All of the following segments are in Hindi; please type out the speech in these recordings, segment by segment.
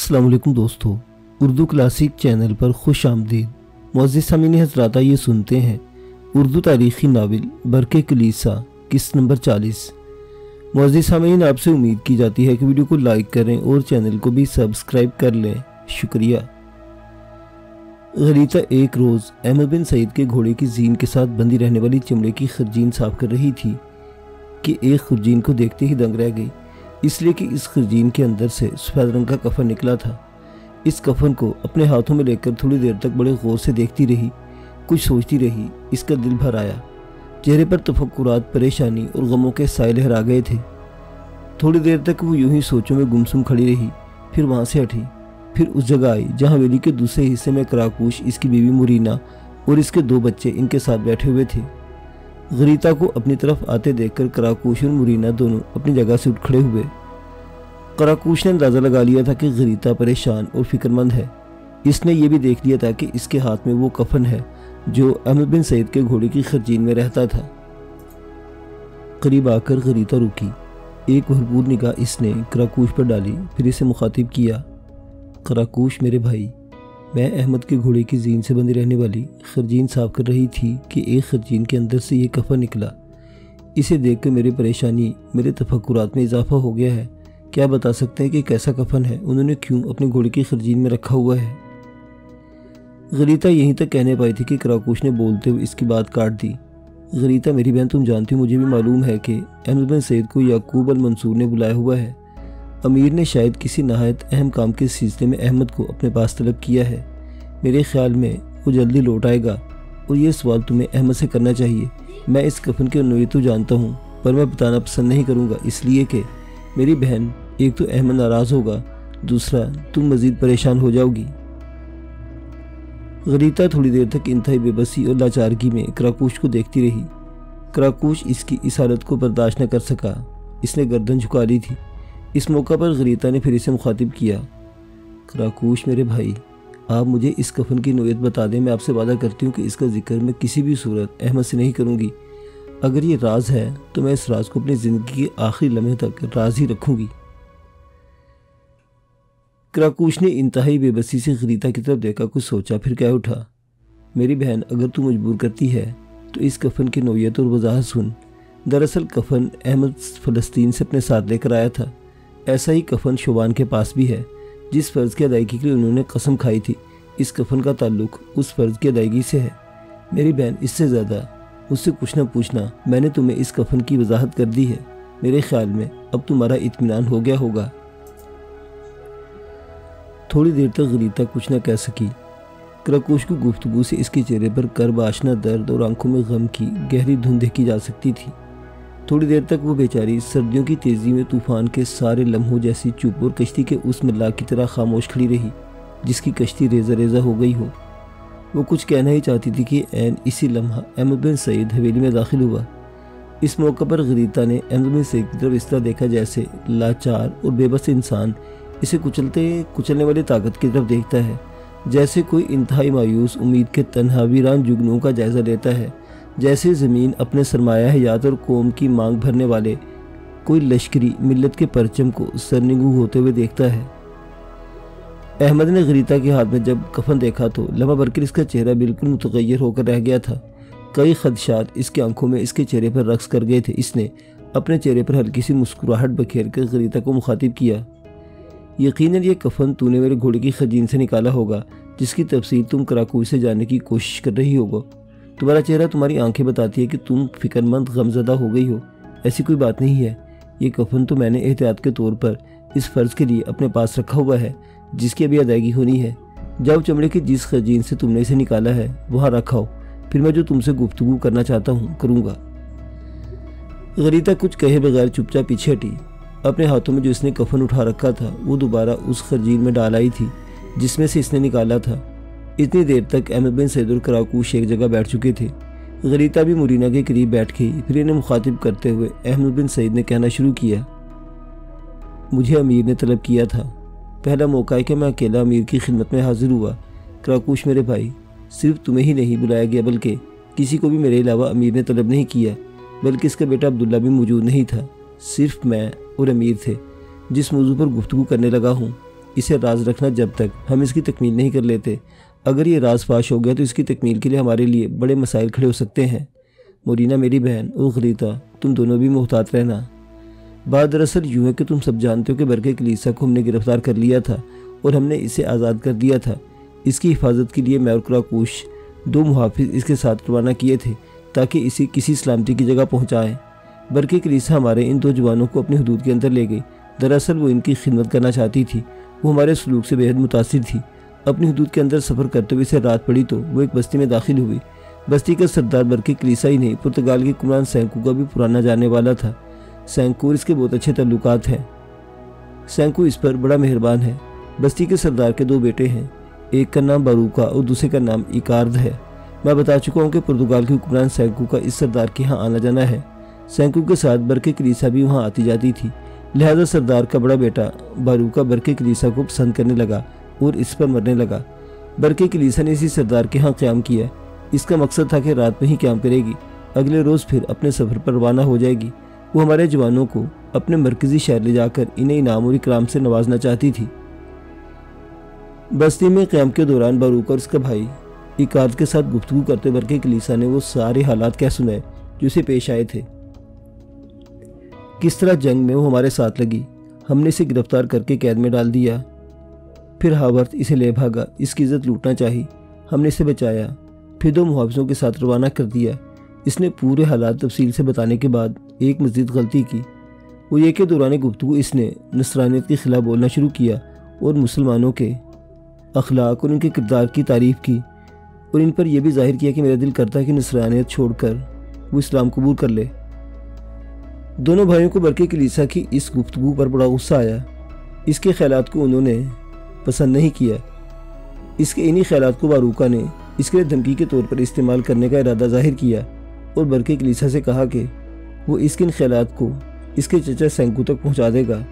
अस्सलाम वालेकुम दोस्तों, उर्दू क्लासिक चैनल पर खुश आमदीद। मुअज़्ज़िज़ सामीन हज़रात, ये सुनते हैं उर्दू तारीख़ी नावल बरक़े कलीसा किस्त नंबर 40। मुअज़्ज़िज़ सामीन, आपसे उम्मीद की जाती है कि वीडियो को लाइक करें और चैनल को भी सब्सक्राइब कर लें। शुक्रिया। गलीता एक रोज़ अहमद बिन सईद के घोड़े की जीन के साथ बंधी रहने वाली चमड़े की खरजीन साफ कर रही थी कि एक खरजीन को देखते ही दंग रह गई, इसलिए कि इस खरजीन के अंदर से सफ़ेद रंग का कफन निकला था। इस कफन को अपने हाथों में लेकर थोड़ी देर तक बड़े गौर से देखती रही, कुछ सोचती रही। इसका दिल भर आया, चेहरे पर तफक्कुरात, परेशानी और गमों के साए लहरा गए थे। थोड़ी देर तक वो यूं ही सोचों में गुमसुम खड़ी रही, फिर वहाँ से हटी, फिर उस जगह आई जहाँ हवेली के दूसरे हिस्से में कराकूश, इसकी बीवी मुरीना और इसके 2 बच्चे इनके साथ बैठे हुए थे। गलीता को अपनी तरफ आते देखकर कराकूश और मुरीना दोनों अपनी जगह से उठ खड़े हुए। कराकूश ने अंदाज़ा लगा लिया था कि गलीता परेशान और फिक्रमंद है। इसने ये भी देख लिया था कि इसके हाथ में वो कफन है जो अहमद बिन सईद के घोड़े की खरजीन में रहता था। करीब आकर गलीता रुकी, एक भरपूर निगाह इसने कराकूश पर डाली, फिर इसे मुखातिब किया। कराकूश मेरे भाई, मैं अहमद के घोड़े की जीन से बंधी रहने वाली खरजीन साफ कर रही थी कि एक खरजीन के अंदर से ये कफन निकला। इसे देखकर मेरी परेशानी, मेरे तफक्कुरात में इजाफा हो गया है। क्या बता सकते हैं कि कैसा कफन है, उन्होंने क्यों अपने घोड़े की खरजीन में रखा हुआ है। गलीता यहीं तक कहने पाई थी कि कराकूश ने बोलते हुए इसकी बात काट दी। गलीता मेरी बहन, तुम जानती हो, मुझे भी मालूम है कि अहमद बिन सईद को याकूब अल मंसूर ने बुलाया हुआ है। अमीर ने शायद किसी नहायत अहम काम के सिलसिले में अहमद को अपने पास तलब किया है। मेरे ख्याल में वो जल्दी लौट आएगा और ये सवाल तुम्हें अहमद से करना चाहिए। मैं इस कफन के नोयत तो जानता हूँ, पर मैं बताना पसंद नहीं करूँगा, इसलिए कि मेरी बहन, एक तो अहमद नाराज़ होगा, दूसरा तुम मज़ीद परेशान हो जाओगी। गलीता थोड़ी देर तक इंतहाई बेबसी और लाचारगी में कराकूश को देखती रही। कराकूश इसकी इस हालत को बर्दाश्त न कर सका, इसने गर्दन झुका ली थी। इस मौका पर गलीता ने फिर इसे मुखातिब किया। कराकूश मेरे भाई, आप मुझे इस कफन की नोयत बता दें। मैं आपसे वादा करती हूँ कि इसका जिक्र मैं किसी भी सूरत अहमद से नहीं करूँगी। अगर ये राज है तो मैं इस राज को अपनी ज़िंदगी के आखिरी लम्हे तक राज ही रखूँगी। कराकूश ने इंतहाई बेबसी से गलीता की तरफ देखा, कुछ सोचा, फिर कह उठा, मेरी बहन, अगर तू मजबूर करती है तो इस कफन की नोयत और वजाहत सुन। दरअसल कफन अहमद फ़लस्तीन से अपने साथ लेकर आया था। ऐसा ही कफन शोबान के पास भी है, जिस फ़र्ज़ की अदायगी के लिए उन्होंने कसम खाई थी। इस कफन का ताल्लुक उस फ़र्ज़ की अदायगी से है। मेरी बहन, इससे ज़्यादा मुझसे कुछ न पूछना, मैंने तुम्हें इस कफन की वजाहत कर दी है। मेरे ख्याल में अब तुम्हारा इत्मीनान हो गया होगा। थोड़ी देर तक गलीता कुछ न कह सकी। कराकूश की गुफ्तगू से इसके चेहरे पर कर्ब आशना दर्द और आंखों में गम की गहरी धुंध देखी जा सकती थी। थोड़ी देर तक वो बेचारी सर्दियों की तेज़ी में तूफ़ान के सारे लम्हों जैसी चुप और कश्ती के उस मल्लाह की तरह खामोश खड़ी रही जिसकी कश्ती रेज़ा रेज़ा हो गई हो। वो कुछ कहना ही चाहती थी कि ऐन इसी लम्हा अहमद बिन सईद हवेली में दाखिल हुआ। इस मौका पर गलीता ने अहमद बिन सईद की तरफ इस तरह देखा जैसे लाचार और बेबस इंसान इसे कुचलने वाली ताकत की तरफ देखता है, जैसे कोई इंतहाई मायूस उम्मीद के तन्हा वीरान जुगनों का जायज़ा लेता है, जैसे ज़मीन अपने सरमाया हयात और कौम की मांग भरने वाले कोई लश्करी मिल्लत के परचम को सरनिगू होते हुए देखता है। अहमद ने गलीता के हाथ में जब कफन देखा तो लम्हा भर कर इसका चेहरा बिल्कुल मुतगय्यर होकर रह गया था। कई खदशात इसकी आंखों में इसके चेहरे पर रक्स कर गए थे। इसने अपने चेहरे पर हल्की सी मुस्कुराहट बखेर कर गलीता को मुखातिब किया। यकीनन ये कफन तूने मेरे घोड़े की खजीन से निकाला होगा, जिसकी तफसील तुम कराकूश से जानने की कोशिश कर रही होगा। तुम्हारा चेहरा, तुम्हारी आंखें बताती है कि तुम फिक्रमंद, गमज़दा हो गई हो। ऐसी कोई बात नहीं है। ये कफन तो मैंने एहतियात के तौर पर इस फ़र्ज़ के लिए अपने पास रखा हुआ है जिसकी अभी अदायगी होनी है। जब चमड़े की जिस खजीन से तुमने इसे निकाला है वहाँ रखा हो, फिर मैं जो तुमसे गुफ्तगू करना चाहता हूँ करूँगा। गलीता कुछ कहे बगैर चुपचाप पीछे हटी। अपने हाथों में जो इसने कफन उठा रखा था वो दोबारा उस खरजीन में डाल आई थी जिसमें से इसने निकाला था। इतनी देर तक अहमद बिन सईद और कराकूश एक जगह बैठ चुके थे। गलीता भी मुरीना के करीब बैठ गई। फिर इन्हें मुखातिब करते हुए अहमद बिन सईद ने कहना शुरू किया, मुझे अमीर ने तलब किया था। पहला मौका है कि मैं अकेला अमीर की खिदमत में हाजिर हुआ। कराकूश मेरे भाई, सिर्फ तुम्हें ही नहीं बुलाया गया बल्कि किसी को भी मेरे अलावा अमीर ने तलब नहीं किया, बल्कि इसका बेटा अब्दुल्ला भी मौजूद नहीं था। सिर्फ मैं और अमीर थे। जिस मौजू पर गुफ्तगू करने लगा हूँ इसे राज रखना जब तक हम इसकी तकमील नहीं कर लेते। अगर ये राज फाश हो गया तो इसकी तकमील के लिए हमारे लिए बड़े मसाइल खड़े हो सकते हैं। मोरीना मेरी बहन और गरीता, तुम दोनों भी मोहतात रहना। बात दरअसल यूँ है कि तुम सब जानते हो कि बरके कलीसा को हमने गिरफ्तार कर लिया था और हमने इसे आज़ाद कर दिया था। इसकी हिफाजत के लिए मैं और कराकूश 2 मुहाफिज इसके साथ रवाना किए थे ताकि इसे किसी सलामती की जगह पहुँचाएँ। बरके कलीसा हमारे इन 2 जवानों को अपनी हदूद के अंदर ले गई। दरअसल वो इनकी खिदमत करना चाहती थी। वो हमारे सलूक से बेहद मुतासिर थी। अपनी हदूद के अंदर सफ़र करते हुए इसे रात पड़ी तो वो एक बस्ती में दाखिल हुई। बस्ती का सरदार बरके कलीसा ही नहीं, पुर्तगाल के कुमरान सैंकू का भी पुराना जाने वाला था। सैंकू इसके बहुत अच्छे तल्लुकात हैं। सैंकू इस पर बड़ा मेहरबान है। बस्ती के सरदार के 2 बेटे हैं, एक का नाम बारूका और दूसरे का नाम इकार्द है। मैं बता चुका हूँ कि पुर्तगाल के हुक्मरान सैंकू का इस सरदार के यहाँ आना जाना है। सैंकू के साथ बरके कलीसा भी वहाँ आती जाती थी। लिहाजा सरदार का बड़ा बेटा बारूका बरके कलीसा को पसंद करने लगा और इस पर मरने लगा। बरके कलीसा ने इसी सरदार के यहाँ क़याम किया। इसका मकसद था कि रात में ही क़याम करेगी, अगले रोज़ फिर अपने सफ़र पर रवाना हो जाएगी। वो हमारे जवानों को अपने मरकज़ी शहर ले जाकर इन्हें इनाम और इकराम से नवाजना चाहती थी। बस्ती में क़याम के दौरान बारूका और उसका भाई इकार्द के साथ गुफ्तगू करते बरके कलीसा ने वो सारे हालात कह सुनाए जो उसे पेश आए थे। किस तरह जंग में वो हमारे साथ लगी, हमने इसे गिरफ्तार करके कैद में डाल दिया, फिर हावर्थ इसे ले भागा, इसकी इज्जत लूटना चाहिए, हमने इसे बचाया, फिर 2 मुहाफिजों के साथ रवाना कर दिया। इसने पूरे हालात तफसील से बताने के बाद एक मज़ीद गलती की। वो ये कि दौरान गुफ्तगू इसने नसरानियत के ख़िलाफ़ बोलना शुरू किया और मुसलमानों के अखलाक और उनके किरदार की तारीफ़ की और इन पर यह भी जाहिर किया कि मेरा दिल करता है कि नसरानियत छोड़कर वो इस्लाम कबूल कर ले। दोनों भाइयों को बरके कलीसा की इस गुफ्तगू पर बड़ा गुस्सा आया। इसके ख्यालात को उन्होंने पसंद नहीं किया। इसके इन्हीं ख्यालात को बारूका ने इसके लिए धमकी के तौर पर इस्तेमाल करने का इरादा जाहिर किया और बरके कलीसा से कहा कि वो इसके इन ख्यालात को इसके चचा सैंकू तक पहुंचा देगा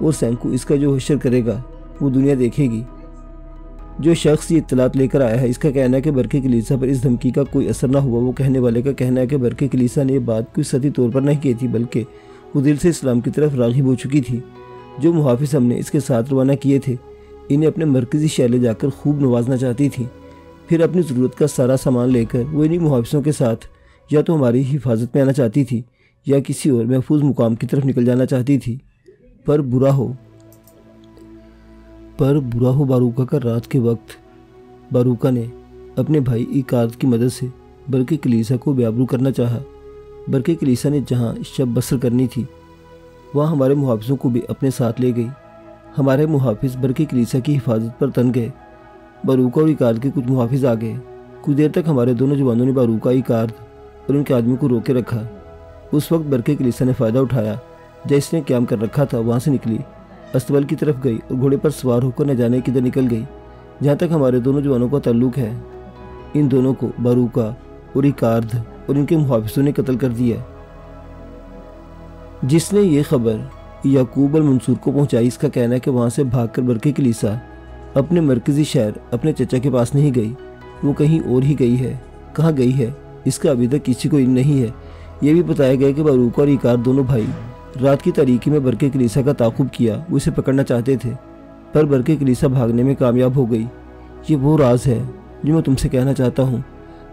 और सैंकू इसका जो हशर करेगा वो दुनिया देखेगी। जो शख्स ये इत्तलात लेकर आया है, इसका कहना है कि बरके कलीसा पर इस धमकी का कोई असर ना हुआ। वो कहने वाले का कहना है कि बरके कलीसा ने यह बात कोई सती तौर पर नहीं की थी, बल्कि वो दिल से इस्लाम की तरफ राग़िब हो चुकी थी। जो मुहाफिज हमने इसके साथ रवाना किए थे, इन्हें अपने मरकज़ी शहर ले जाकर खूब नवाजना चाहती थी। फिर अपनी ज़रूरत का सारा सामान लेकर वो इन्हीं मुहाफिजों के साथ या तो हमारी हिफाजत में आना चाहती थी या किसी और महफूज मुकाम की तरफ निकल जाना चाहती थी। पर बुरा हो बारूका का रात के वक्त बारूका ने अपने भाई इकार्द की मदद से बरके कलीसा को बेआबरू करना चाहा। बरके कलीसा ने जहाँ शब बसर करनी थी वहाँ हमारे मुहाफिजों को भी अपने साथ ले गई। हमारे मुहाफिज बरके कलीसा की हिफाजत पर तन गए। बारूका और इकार्द के कुछ मुहाफिज आ गए। कुछ देर तक हमारे दोनों जवानों ने बारूका, इकार्द और उनके आदमी को रोके रखा। उस वक्त बरके कलीसा ने फ़ायदा उठाया। जिसने क़याम कर रखा था वहाँ से निकली, अस्तबल की तरफ गई और घोड़े पर सवार होकर न जाने किधर निकल गई। जहाँ तक हमारे दोनों जवानों का ताल्लुक़ है, इन दोनों को बारूका और इकार्द और इनके मुहाफिजों ने कत्ल कर दिया। जिसने ये खबर याकूब अल मंसूर को पहुँचाई, इसका कहना है कि वहाँ से भागकर बरके कलीसा अपने मरकज़ी शहर अपने चचा के पास नहीं गई, वो कहीं और ही गई है। कहाँ गई है इसका अभी तक किसी को इल्म नहीं है। ये भी बताया गया कि बारूका और इकार्द दोनों भाई रात की तारीकी में बरके कलीसा का ताक़ुब किया। वो इसे पकड़ना चाहते थे पर बरके कलीसा भागने में कामयाब हो गई। ये वो राज है जो मैं तुमसे कहना चाहता हूँ।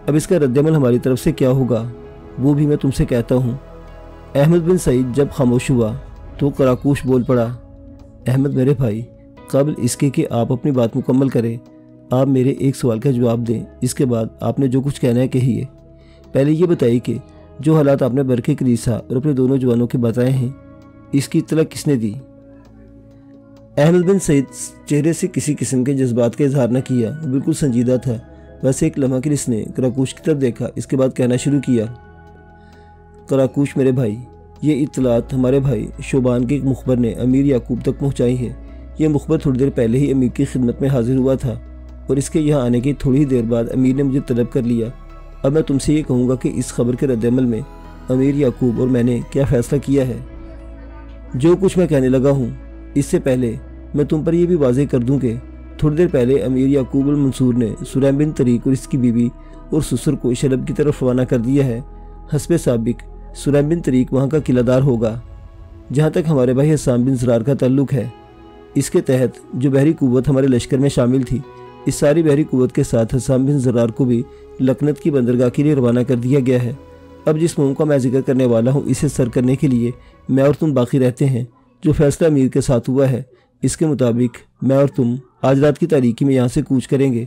अब इसका रद्दअमल हमारी तरफ से क्या होगा वो भी मैं तुमसे कहता हूँ। अहमद बिन सईद जब खामोश हुआ तो कराकूश बोल पड़ा, अहमद मेरे भाई, कबल इसके कि आप अपनी बात मुकम्मल करें, आप मेरे एक सवाल का जवाब दें। इसके बाद आपने जो कुछ कहना है कहिए। पहले ये बताइए कि जो हालात आपने बरके कलीसा और अपने दोनों जवानों के बताए हैं, इसकी इत्तला किसने दी? अहमद बिन सईद चेहरे से किसी किस्म के जज्बात का इजहार न किया। वो बिल्कुल संजीदा था। बस एक लम्हा के लिए इसने कराकूश की तरफ देखा। इसके बाद कहना शुरू किया, कराकूश मेरे भाई, ये इत्तलात हमारे भाई शोबान के एक मुखबर ने अमीर याकूब तक पहुँचाई है। ये मुखबर थोड़ी देर पहले ही अमीर की खिदमत में हाजिर हुआ था और इसके यहाँ आने की थोड़ी ही देर बाद अमीर ने मुझे तलब कर लिया। अब मैं तुमसे ये कहूँगा कि इस खबर के रद्दअमल में अमीर याकूब और मैंने क्या फ़ैसला किया है। जो कुछ मैं कहने लगा हूँ, इससे पहले मैं तुम पर यह भी वाज़ेह कर दूँ कि थोड़ी देर पहले अमीर याकूब अल मंसूर ने सुलैम बिन तरीक और इसकी बीवी और ससुर को शलब की तरफ रवाना कर दिया है। हस्बे साबिक सुलैम बिन तरीक वहाँ का किलादार होगा। जहाँ तक हमारे भाई हस्सान बिन ज़रार का ताल्लुक़ है, इसके तहत जो बहरी कुव्वत हमारे लश्कर में शामिल थी, इस सारी बहरी कुव्वत के साथ हसाम बिन ज़रार को भी लखनत की बंदरगाह के लिए रवाना कर दिया गया है। अब जिस मुहिम का मैं जिक्र करने वाला हूँ, इसे सर करने के लिए मैं और तुम बाकी रहते हैं। जो फैसला अमीर के साथ हुआ है, इसके मुताबिक मैं और तुम आज रात की तारीकी में यहाँ से कूच करेंगे।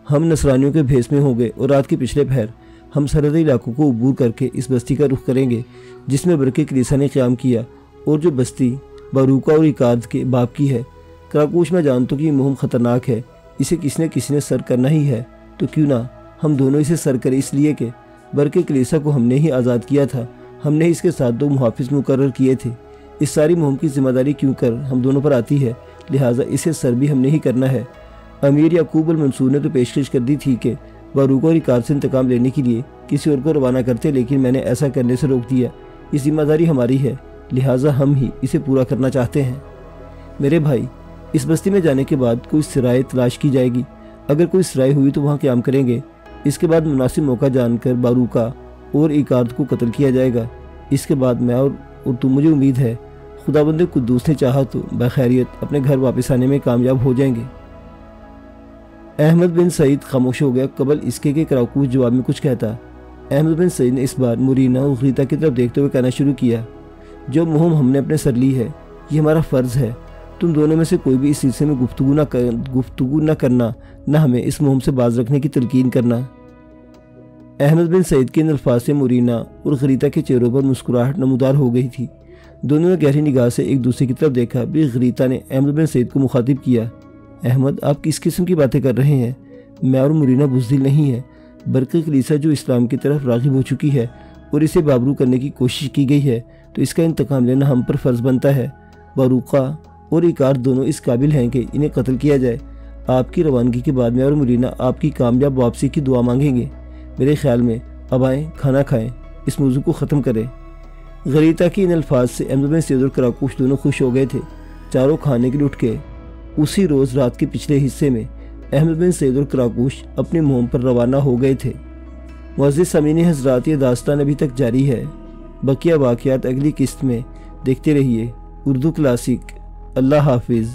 हम नसरानियों के भेस में होंगे और रात के पिछले पहर हम सरहदी इलाकों को अबूर करके इस बस्ती का रुख करेंगे जिसमें बरके कलीसा ने क़याम किया और जो बस्ती बारूका और इकाद के बाप की है। कराकूश में जानता हूँ कि मुहिम ख़तरनाक है, इसे किसी ने सर करना ही है, तो क्यों ना हम दोनों इसे सर करें, इसलिए कि बरके कलीसा को हमने ही आज़ाद किया था, हमने ही इसके साथ 2 मुहाफिज मुकर्रर किए थे। इस सारी मुहिम की जिम्मेदारी क्यों कर हम दोनों पर आती है, लिहाजा इसे सर भी हमने ही करना है। अमीर याकूब अल मंसूर ने तो पेशकश कर दी थी कि बारूका और इकाद से इंतकाम लेने के लिए किसी और को रवाना करते, लेकिन मैंने ऐसा करने से रोक दिया। ये जिम्मेदारी हमारी है, लिहाजा हम ही इसे पूरा करना चाहते हैं। मेरे भाई, इस बस्ती में जाने के बाद कोई सराय तलाश की जाएगी। अगर कोई सराय हुई तो वहाँ क़याम करेंगे। इसके बाद मुनासिब मौका जानकर बारूका और इकाद को कत्ल किया जाएगा। इसके बाद मैं और तुम, मुझे उम्मीद है खुदाबंद कुद्दूस ने चाहा तो बखैरियत अपने घर वापस आने में कामयाब हो जाएंगे। अहमद बिन सईद खामोश हो गया कबल इसके कि कराकूश जवाब में कुछ कहता। अहमद बिन सईद ने इस बार मुरीना और गीता की तरफ देखते हुए कहना शुरू किया, जो मुहिम हमने अपने सर ली है, ये हमारा फ़र्ज़ है। तुम दोनों में से कोई भी इस सिलसिले में गुफ्तगू न करना, न हमें इस मुहिम से बाज रखने की तलकीन करना। अहमद बिन सईद के इन अल्फाज से मुरीना और गरीता के चेहरों पर मुस्कुराहट नमूदार हो गई थी। दोनों ने गहरी निगाह से एक दूसरे की तरफ देखा। फिर गरीता ने अहमद बिन सईद को मुखातिब किया, अहमद, आप किस किस्म की बातें कर रहे हैं? मैं और मुरीना बुज़दिल नहीं है। बरक़े कलीसा जो इस्लाम की तरफ राग़िब हो चुकी है और इसे बाबरू करने की कोशिश की गई है, तो इसका इंतकाम लेना हम पर फ़र्ज़ बनता है। बारूका और इकार दोनों इस काबिल हैं कि इन्हें कत्ल किया जाए। आपकी रवानगी के बाद मैं और मुरीना आपकी कामयाब वापसी की दुआ मांगेंगे। मेरे ख्याल में अब आएँ, खाना खाएँ, इस मौजू को ख़त्म करें। गरीता की इन अल्फाज से अहमद बिन सईद और कराकूश दोनों खुश हो गए थे। चारों खाने के लिए उठ के उसी रोज़ रात के पिछले हिस्से में अहमद बिन सईद और कराकूश अपनी मुहिम पर रवाना हो गए थे। मुअज़्ज़िज़ सामीन हज़रात, ये दास्तान अभी तक जारी है। बकिया वाक़यात अगली किस्त में देखते रहिए। उर्दू क्लासिक। अल्लाह हाफिज़।